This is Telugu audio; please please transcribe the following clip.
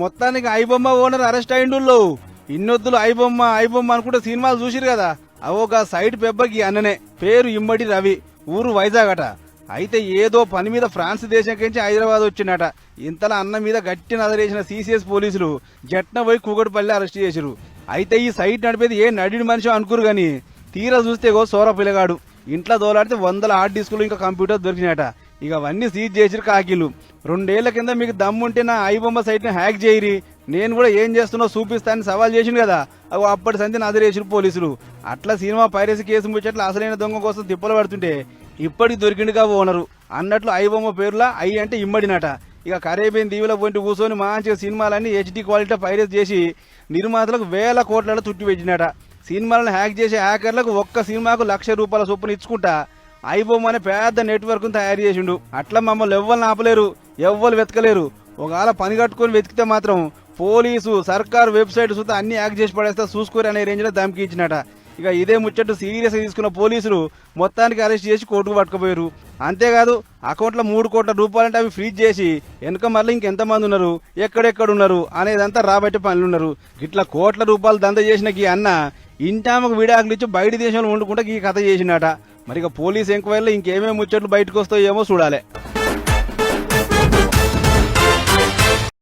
మొత్తానికి ఐబొమ్మ ఓనర్ అరెస్ట్ అయిండు. ఇన్నొద్దులు ఐబొమ్మ ఐబొమ్మ అనుకుంటే సినిమాలు చూసిరు కదా. అవోగా సైడ్ పెబ్బకి అన్ననే పేరు ఇమ్మడి రవి, ఊరు వైజాగ్ అట. అయితే ఏదో పని మీద ఫ్రాన్స్ దేశం నుంచి హైదరాబాద్ వచ్చిండట. ఇంతలా అన్న మీద గట్టి నదరేసిన సిసిఎస్ పోలీసులు జట్న పోయి కూకటిపల్లి అరెస్ట్ చేసిరు. అయితే ఈ సైట్ నడిపేది ఏ నడిని మనిషి అనుకురు గాని తీరా చూస్తే సోర పిల్లగాడు. ఇంట్లో దోలాడితే 100 హార్డ్ డిస్కులు ఇంకా కంప్యూటర్ దొరికినాయట. ఇక అవన్నీ సీజ్ చేసిరు కాకీలు. 2 ఏళ్ల కింద మీకు దమ్ముంటే నా ఐబొమ్మ సైట్ ని హ్యాక్ చేయరి, నేను కూడా ఏం చేస్తున్నా చూపిస్తానని సవాల్ చేసిండు కదా. అవి అప్పటి సంతి నదిరేసిరు పోలీసులు. అట్లా సినిమా పైరసీ కేసు ముచ్చట్లు అసలైన దొంగ కోసం తిప్పలు పడుతుంటే ఇప్పటికి దొరికిండుగా ఓనరు. అన్నట్లు ఐబొమ్మ పేరులా ఐ అంటే ఇమ్మడినట. ఇక కరేబియన్ దీవుల పోయింటి కూర్చొని మంచిగా సినిమాలన్నీ హెచ్డి క్వాలిటీ పైరసీ చేసి నిర్మాతలకు 1000 కోట్లలో చుట్టి పెట్టినట. సినిమాలను హ్యాక్ చేసే హ్యాకర్లకు ఒక్క సినిమాకు ₹1,00,000 చొప్పున ఇచ్చుకుంటా ఐబొమ్మ అనే పెద్ద నెట్వర్క్ తయారు చేసిండు. అట్లా మమ్మల్ని ఎవ్వరు ఆపలేరు, ఎవ్వరు వెతకలేరు. ఒకవేళ పని కట్టుకుని వెతికితే మాత్రం పోలీసు సర్కారు వెబ్సైట్ సుతా అన్ని హ్యాక్ చేసి పడేస్తా చూసుకోరు అనే రేంజ్ లో ధమ్కి ఇచ్చినట. ఇక ఇదే ముచ్చట్టు సీరియస్ గా తీసుకున్న పోలీసులు మొత్తానికి అరెస్ట్ చేసి కోర్టుకు పట్టుకుపోయారు. అంతేకాదు అకౌంట్లో ₹3 కోట్ల అంటే అవి ఫ్రీజ్ చేసి వెనుక మళ్ళీ ఇంకెంతమంది ఉన్నారు, ఎక్కడెక్కడున్నారు అనేదంతా రాబట్టే పనులున్నారు. ఇట్లా ₹1,00,00,000 దంద చేసిన ఈ అన్న ఇంటామకు విడాకులు ఇచ్చి బయట దేశంలో వండుకుంటా ఈ కథ చేసినట. మరి ఇక పోలీస్ ఎంక్వైరీలో ఇంకేమేమి ముచ్చట్లు బయటకు వస్తాయేమో చూడాలి.